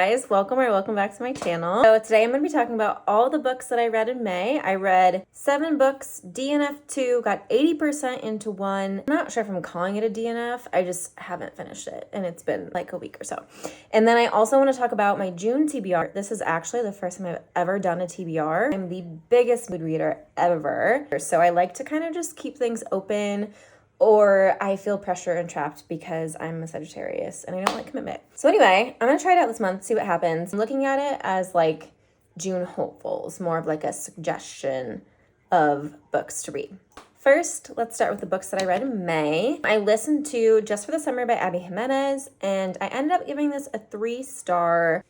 guys, welcome back to my channel. So today I'm going to be talking about all the books that I read in May. I read 7 books, DNF 2, got 80% into one. I'm not sure if I'm calling it a DNF, I just haven't finished it and it's been like a week or so. And then I also want to talk about my June TBR. This is actually the first time I've ever done a TBR. I'm the biggest mood reader ever, so I like to kind of just keep things open, or I feel pressure and trapped because I'm a Sagittarius and I don't like commitment. So anyway, I'm gonna try it out this month, see what happens. I'm looking at it as like June hopefuls, more of like a suggestion of books to read. First, let's start with the books that I read in May. I listened to Just for the Summer by Abby Jimenez, and I ended up giving this a 3-star.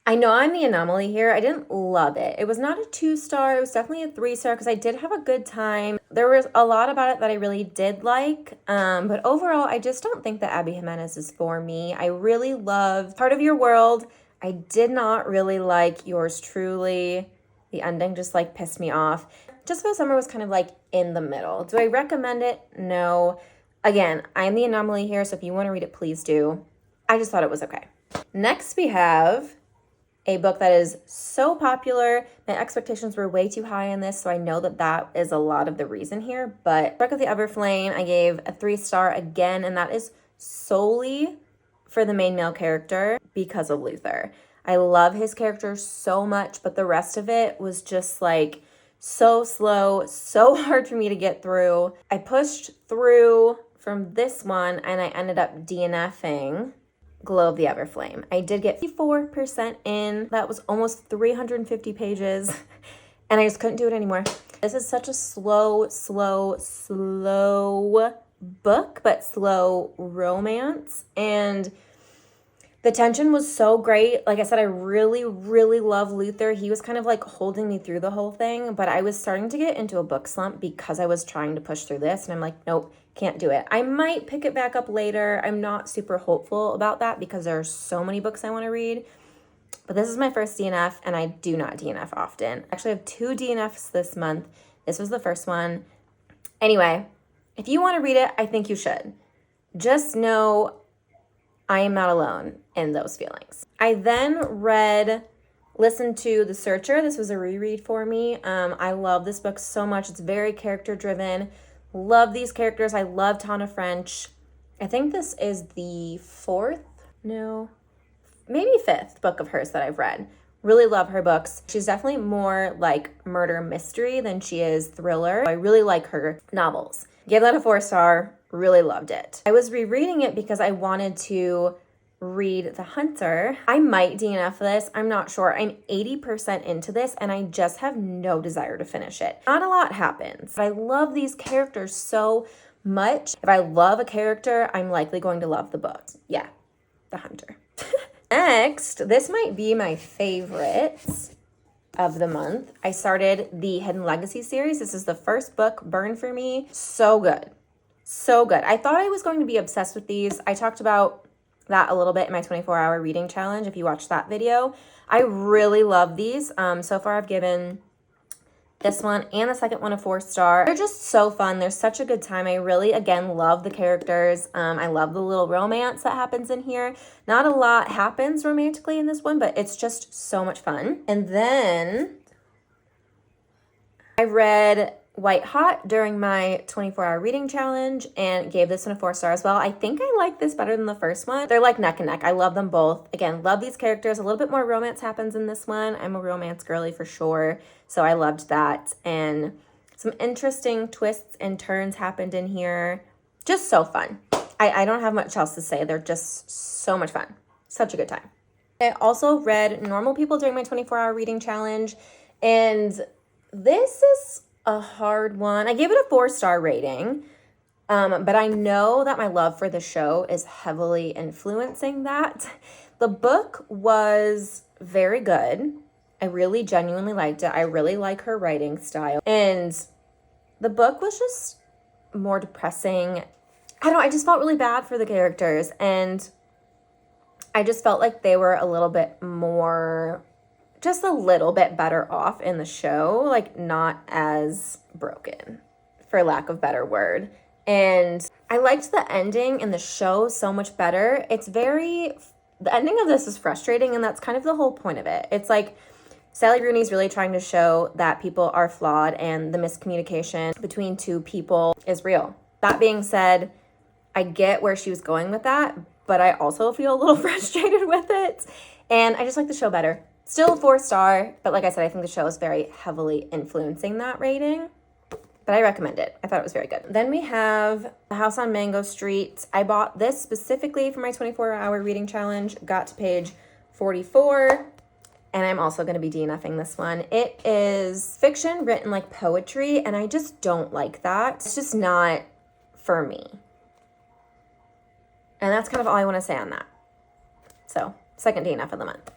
I know I'm the anomaly here. I didn't love it. It was not a 2-star. It was definitely a 3-star because I did have a good time. There was a lot about it that I really did like. But overall, I just don't think that Abby Jimenez is for me. I really loved Part of Your World. I did not really like Yours Truly. The ending just like pissed me off. Just for the Summer was kind of like in the middle. Do I recommend it? No. Again, I'm the anomaly here, so if you want to read it, please do. I just thought it was okay. Next, we have a book that is so popular. My expectations were way too high on this, so I know that that is a lot of the reason here. But Book of the Everflame, I gave a 3-star again, and that is solely for the main male character because of Luther. I love his character so much, but the rest of it was just like so slow, so hard for me to get through. I pushed through from this one, and I ended up DNFing Glow of the Everflame. I did get 54% in. That was almost 350 pages, and I just couldn't do it anymore. This is such a slow book, but slow romance, and the tension was so great. Like I said, I really love Luther. He was kind of like holding me through the whole thing, but I was starting to get into a book slump because I was trying to push through this, and I'm like, nope, can't do it. I might pick it back up later. I'm not super hopeful about that because there are so many books I want to read, but this is my first DNF, and I do not DNF often. Actually, I have 2 DNFs this month. This was the first one. Anyway, if you want to read it, I think you should. Just know I am not alone in those feelings. I then listened to The Searcher. This was a reread for me. I love this book so much. It's very character driven. Love these characters. I love Tana French. I think this is the 5th book of hers that I've read. Really love her books. She's definitely more like murder mystery than she is thriller. I really like her novels. Gave that a 4-star. Really loved it. I was rereading it because I wanted to read The Hunter. I might DNF this. I'm not sure. I'm 80% into this, and I just have no desire to finish it. Not a lot happens, but I love these characters so much. If I love a character, I'm likely going to love the book. Yeah, The Hunter. Next, this might be my favorite of the month. I started the Hidden Legacy series. This is the first book, Burn for Me. So good. So good. I thought I was going to be obsessed with these. I talked about that a little bit in my 24-hour reading challenge, if you watched that video. I really love these. So far I've given this one and the second one a 4-star. They're just so fun. They're such a good time. I really, again, love the characters. I love the little romance that happens in here. Not a lot happens romantically in this one, but it's just so much fun. And then I read White Hot during my 24-hour reading challenge and gave this one a 4-star as well. I think I like this better than the first one. They're like neck and neck. I love them both. Again, love these characters. A little bit more romance happens in this one. I'm a romance girly for sure, so I loved that. And some interesting twists and turns happened in here. Just so fun. I don't have much else to say. They're just so much fun. Such a good time. I also read Normal People during my 24-hour reading challenge, and this is a hard one. I gave it a 4-star rating, but I know that my love for the show is heavily influencing that. The book was very good. I really genuinely liked it. I really like her writing style. And the book was just more depressing. I just felt really bad for the characters, and I just felt like they were a little bit better off in the show, like not as broken, for lack of a better word. And I liked the ending in the show so much better. It's very The ending of this is frustrating, and that's kind of the whole point of it. It's like Sally Rooney's really trying to show that people are flawed and the miscommunication between two people is real. That being said, I get where she was going with that, but I also feel a little frustrated with it. And I just like the show better. Still a 4-star, but like I said, I think the show is very heavily influencing that rating. But I recommend it. I thought it was very good. Then we have The House on Mango Street. I bought this specifically for my 24-hour reading challenge. Got to page 44. And I'm also going to be DNFing this one. It is fiction written like poetry, and I just don't like that. It's just not for me. And that's kind of all I want to say on that. So, second DNF of the month.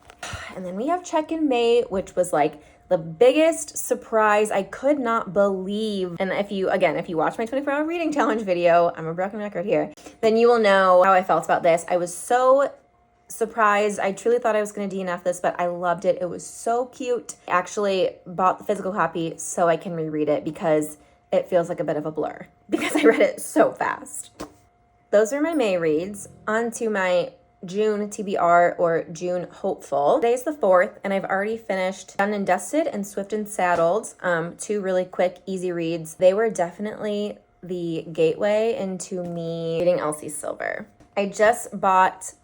And then we have Check and Mate, which was like the biggest surprise. I could not believe. And if you watch my 24-hour reading challenge video, I'm a broken record here, then you will know how I felt about this. I was so surprised. I truly thought I was going to DNF this, but I loved it. It was so cute. I actually bought the physical copy so I can reread it because it feels like a bit of a blur because I read it so fast. Those are my May reads. On to my June TBR or June Hopeful. Today's the 4th, and I've already finished Done and Dusted and Swift and Saddled. 2 really quick, easy reads. They were definitely the gateway into me reading Elsie Silver. I just bought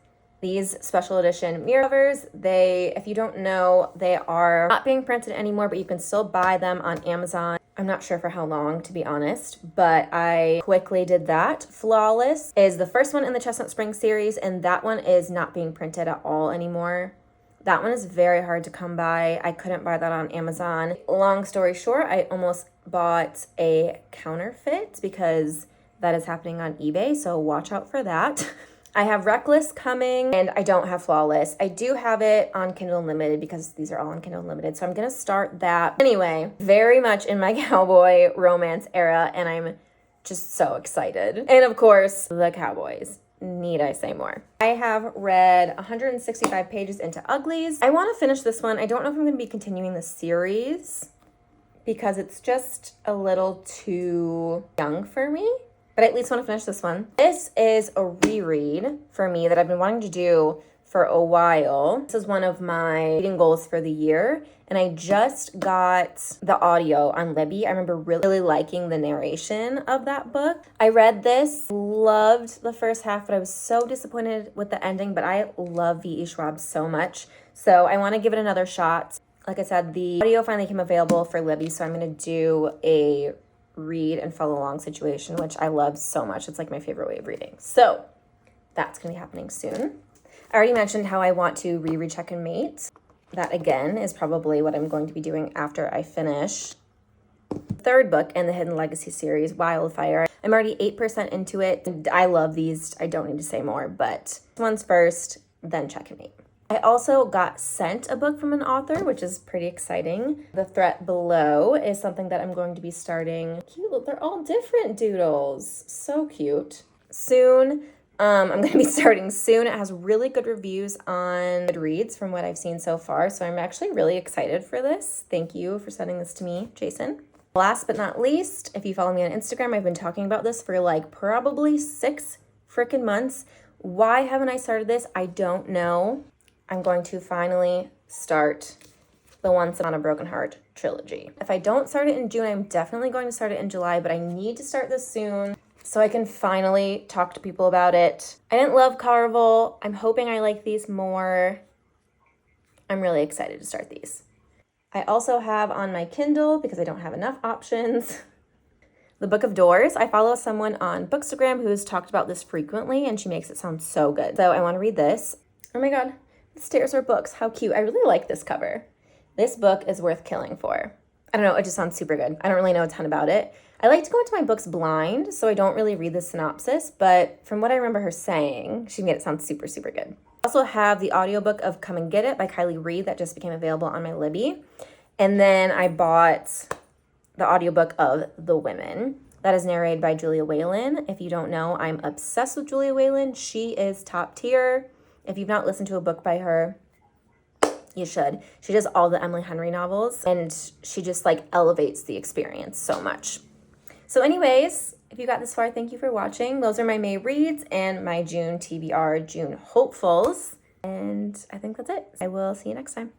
these special edition mirror covers. If you don't know, they are not being printed anymore, but you can still buy them on Amazon. I'm not sure for how long, to be honest, but I quickly did that. Flawless is the first one in the Chestnut Spring series, and that one is not being printed at all anymore. That one is very hard to come by. I couldn't buy that on Amazon. Long story short, I almost bought a counterfeit because that is happening on eBay, so watch out for that. I have Reckless coming, and I don't have Flawless. I do have it on Kindle Unlimited because these are all on Kindle Unlimited, so I'm going to start that. Anyway, very much in my cowboy romance era, and I'm just so excited. And of course, the cowboys. Need I say more? I have read 165 pages into Uglies. I want to finish this one. I don't know if I'm going to be continuing the series because it's just a little too young for me. But I at least want to finish this one. This is a reread for me that I've been wanting to do for a while. This is one of my reading goals for the year. And I just got the audio on Libby. I remember really liking the narration of that book. I read this, loved the first half, but I was so disappointed with the ending. But I love V.E. Schwab so much. So I want to give it another shot. Like I said, the audio finally came available for Libby. So I'm going to do a read and follow along situation, which I love so much. It's like my favorite way of reading. So that's going to be happening soon. I already mentioned how I want to reread Check and Mate. That again is probably what I'm going to be doing after I finish the third book in the Hidden Legacy series, Wildfire. I'm already 8% into it. I love these. I don't need to say more, but this one's first, then Check and Mate. I also got sent a book from an author, which is pretty exciting. The Threat Below is something that I'm going to be starting. Cute, they're all different doodles. So cute. Soon, I'm going to be starting soon. It has really good reviews on Goodreads from what I've seen so far, so I'm actually really excited for this. Thank you for sending this to me, Jason. Last but not least, if you follow me on Instagram, I've been talking about this for like probably 6 freaking months. Why haven't I started this? I don't know. I'm going to finally start the Once Upon a Broken Heart trilogy. If I don't start it in June, I'm definitely going to start it in July, but I need to start this soon so I can finally talk to people about it. I didn't love Carvel. I'm hoping I like these more. I'm really excited to start these. I also have on my Kindle, because I don't have enough options, The Book of Doors. I follow someone on Bookstagram who's talked about this frequently, and she makes it sound so good. So I want to read this. Oh my God. The stairs are books. How cute. I really like this cover. This book is worth killing for. I don't know. It just sounds super good. I don't really know a ton about it. I like to go into my books blind, so I don't really read the synopsis, but from what I remember her saying, she made it sound super, super good. I also have the audiobook of Come and Get It by Kylie Reed that just became available on my Libby. And then I bought the audiobook of The Women. That is narrated by Julia Whalen. If you don't know, I'm obsessed with Julia Whalen. She is top tier. If you've not listened to a book by her, you should. She does all the Emily Henry novels, and she just like elevates the experience so much. So anyways, if you got this far, thank you for watching. Those are my May reads and my June TBR, June hopefuls. And I think that's it. I will see you next time.